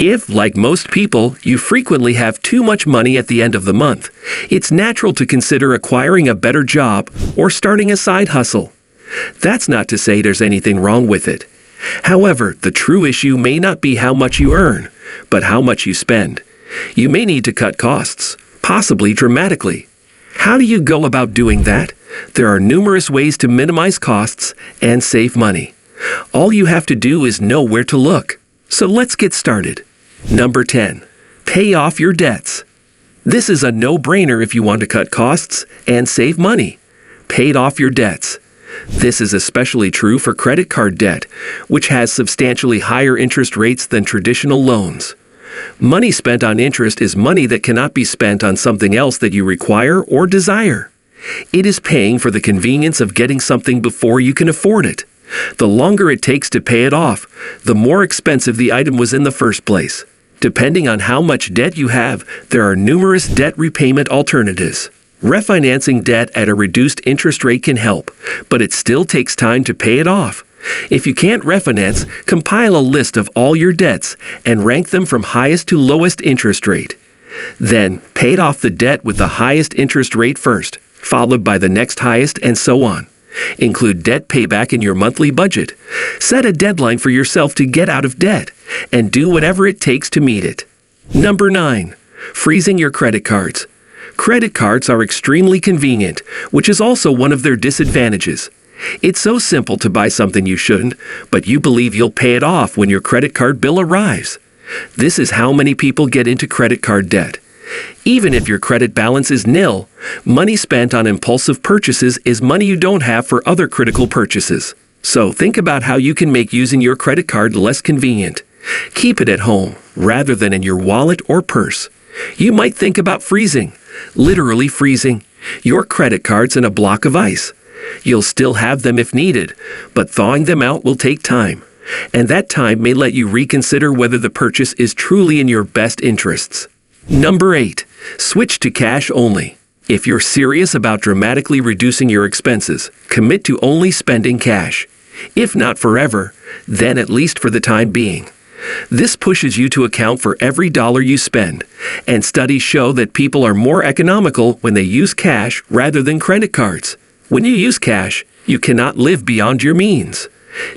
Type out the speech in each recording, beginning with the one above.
If, like most people, you frequently have too much money at the end of the month, it's natural to consider acquiring a better job or starting a side hustle. That's not to say there's anything wrong with it. However, the true issue may not be how much you earn, but how much you spend. You may need to cut costs, possibly dramatically. How do you go about doing that? There are numerous ways to minimize costs and save money. All you have to do is know where to look. So let's get started. Number 10. Pay off your debts. This is a no-brainer if you want to cut costs and save money. Pay off your debts. This is especially true for credit card debt, which has substantially higher interest rates than traditional loans. Money spent on interest is money that cannot be spent on something else that you require or desire. It is paying for the convenience of getting something before you can afford it. The longer it takes to pay it off, the more expensive the item was in the first place. Depending on how much debt you have, there are numerous debt repayment alternatives. Refinancing debt at a reduced interest rate can help, but it still takes time to pay it off. If you can't refinance, compile a list of all your debts and rank them from highest to lowest interest rate. Then, pay off the debt with the highest interest rate first, followed by the next highest, and so on. Include debt payback in your monthly budget. Set a deadline for yourself to get out of debt, and do whatever it takes to meet it. Number 9. Freezing your credit cards. Credit cards are extremely convenient, which is also one of their disadvantages. It's so simple to buy something you shouldn't, but you believe you'll pay it off when your credit card bill arrives. This is how many people get into credit card debt. Even if your credit balance is nil, money spent on impulsive purchases is money you don't have for other critical purchases. So think about how you can make using your credit card less convenient. Keep it at home, rather than in your wallet or purse. You might think about freezing, literally freezing, your credit cards in a block of ice. You'll still have them if needed, but thawing them out will take time. And that time may let you reconsider whether the purchase is truly in your best interests. Number 8. Switch to cash only. If you're serious about dramatically reducing your expenses, commit to only spending cash. If not forever, then at least for the time being. This pushes you to account for every dollar you spend, and studies show that people are more economical when they use cash rather than credit cards. When you use cash, you cannot live beyond your means.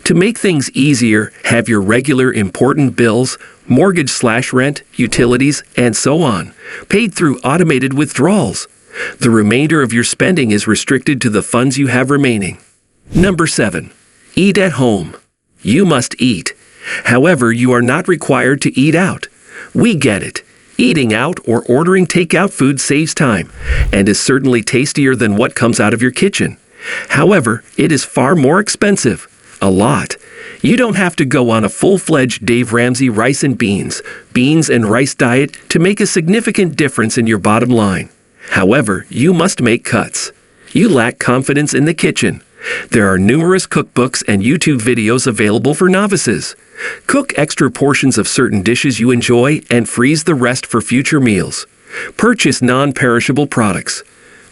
To make things easier, have your regular important bills, mortgage/rent, utilities, and so on, paid through automated withdrawals. The remainder of your spending is restricted to the funds you have remaining. Number 7. Eat at home. You must eat. However, you are not required to eat out. We get it. Eating out or ordering takeout food saves time, and is certainly tastier than what comes out of your kitchen. However, it is far more expensive. A lot. You don't have to go on a full-fledged Dave Ramsey rice and beans and rice diet to make a significant difference in your bottom line. However, you must make cuts. You lack confidence in the kitchen. There are numerous cookbooks and YouTube videos available for novices. Cook extra portions of certain dishes you enjoy and freeze the rest for future meals. Purchase non-perishable products.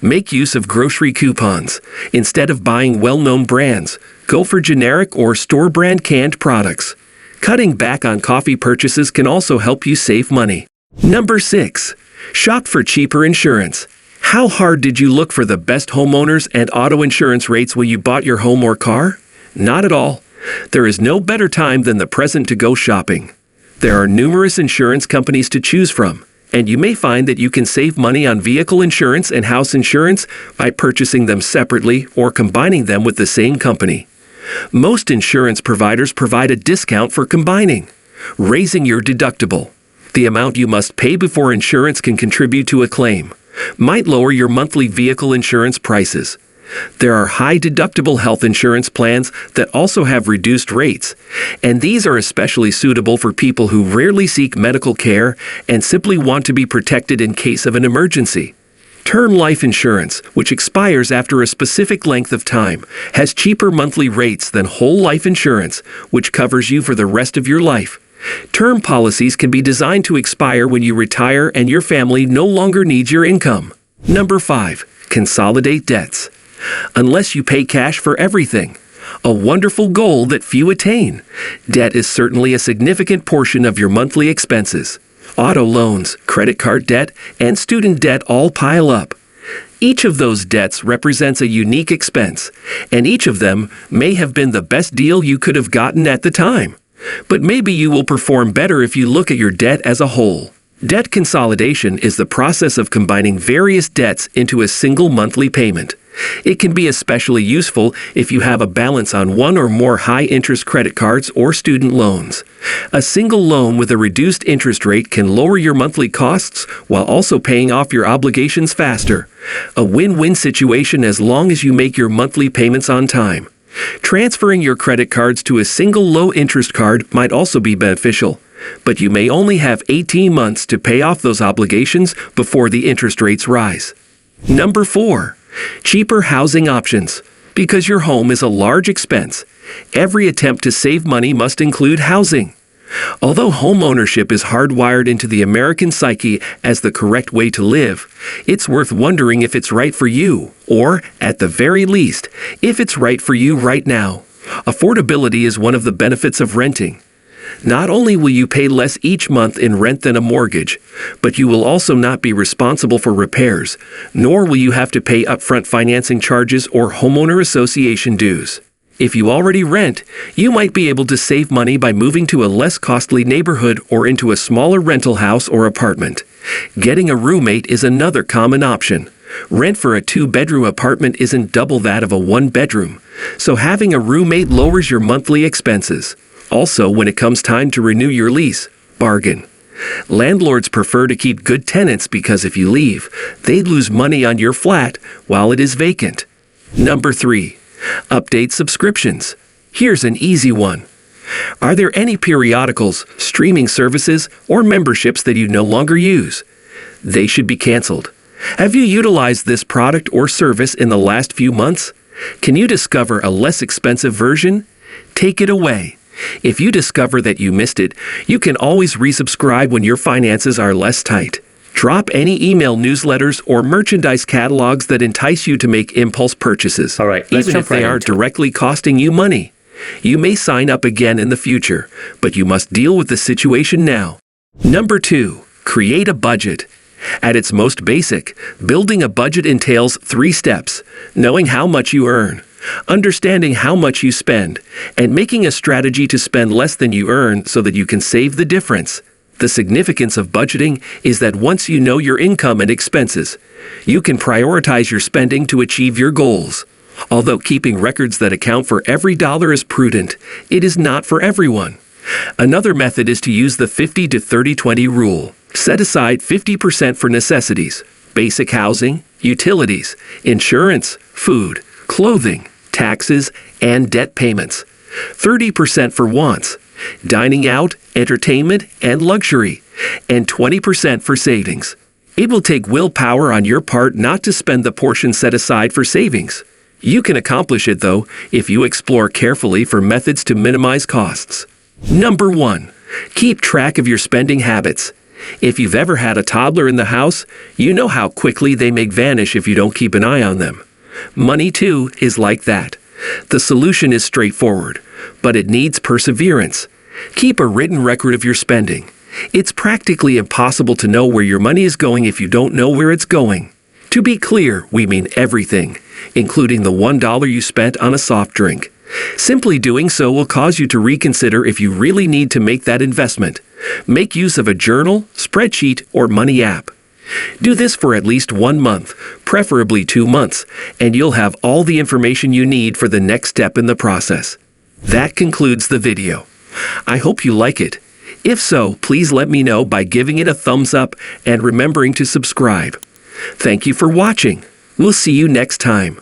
Make use of grocery coupons. Instead of buying well-known brands, go for generic or store-brand canned products. Cutting back on coffee purchases can also help you save money. Number 6. Shop for cheaper insurance. How hard did you look for the best homeowners and auto insurance rates when you bought your home or car? Not at all. There is no better time than the present to go shopping. There are numerous insurance companies to choose from, and you may find that you can save money on vehicle insurance and house insurance by purchasing them separately or combining them with the same company. Most insurance providers provide a discount for combining. Raising your deductible. The amount you must pay before insurance can contribute to a claim. Might lower your monthly vehicle insurance prices. There are high-deductible health insurance plans that also have reduced rates, and these are especially suitable for people who rarely seek medical care and simply want to be protected in case of an emergency. Term life insurance, which expires after a specific length of time, has cheaper monthly rates than whole life insurance, which covers you for the rest of your life. Term policies can be designed to expire when you retire and your family no longer needs your income. Number 5. Consolidate debts. Unless you pay cash for everything, a wonderful goal that few attain. Debt is certainly a significant portion of your monthly expenses. Auto loans, credit card debt, and student debt all pile up. Each of those debts represents a unique expense, and each of them may have been the best deal you could have gotten at the time. But maybe you will perform better if you look at your debt as a whole. Debt consolidation is the process of combining various debts into a single monthly payment. It can be especially useful if you have a balance on one or more high-interest credit cards or student loans. A single loan with a reduced interest rate can lower your monthly costs while also paying off your obligations faster. A win-win situation as long as you make your monthly payments on time. Transferring your credit cards to a single low-interest card might also be beneficial, but you may only have 18 months to pay off those obligations before the interest rates rise. Number 4. Cheaper housing options. Because your home is a large expense, every attempt to save money must include housing. Although home ownership is hardwired into the American psyche as the correct way to live, it's worth wondering if it's right for you, or, at the very least, if it's right for you right now. Affordability is one of the benefits of renting. Not only will you pay less each month in rent than a mortgage, but you will also not be responsible for repairs, nor will you have to pay upfront financing charges or homeowner association dues. If you already rent, you might be able to save money by moving to a less costly neighborhood or into a smaller rental house or apartment. Getting a roommate is another common option. Rent for a 2-bedroom apartment isn't double that of a 1-bedroom, so having a roommate lowers your monthly expenses. Also, when it comes time to renew your lease, bargain. Landlords prefer to keep good tenants because if you leave, they'd lose money on your flat while it is vacant. Number 3. Update subscriptions. Here's an easy one. Are there any periodicals, streaming services, or memberships that you no longer use? They should be canceled. Have you utilized this product or service in the last few months? Can you discover a less expensive version? Take it away. If you discover that you missed it, you can always resubscribe when your finances are less tight. Drop any email newsletters or merchandise catalogs that entice you to make impulse purchases, All right, let's even jump if they right are into it. directly costing you money. You may sign up again in the future, but you must deal with the situation now. Number 2. Create a budget. At its most basic, building a budget entails 3 steps: knowing how much you earn, understanding how much you spend, and making a strategy to spend less than you earn so that you can save the difference. The significance of budgeting is that once you know your income and expenses, you can prioritize your spending to achieve your goals. Although keeping records that account for every dollar is prudent, it is not for everyone. Another method is to use the 50 to 30-20 rule. Set aside 50% for necessities, basic housing, utilities, insurance, food, clothing, taxes, and debt payments. 30% for wants, dining out, entertainment, and luxury, and 20% for savings. It will take willpower on your part not to spend the portion set aside for savings. You can accomplish it, though, if you explore carefully for methods to minimize costs. Number 1. Keep track of your spending habits. If you've ever had a toddler in the house, you know how quickly they may vanish if you don't keep an eye on them. Money, too, is like that. The solution is straightforward, but it needs perseverance. Keep a written record of your spending. It's practically impossible to know where your money is going if you don't know where it's going. To be clear, we mean everything, including the $1 you spent on a soft drink. Simply doing so will cause you to reconsider if you really need to make that investment. Make use of a journal, spreadsheet, or money app. Do this for at least 1 month, preferably 2 months, and you'll have all the information you need for the next step in the process. That concludes the video. I hope you like it. If so, please let me know by giving it a thumbs up and remembering to subscribe. Thank you for watching. We'll see you next time.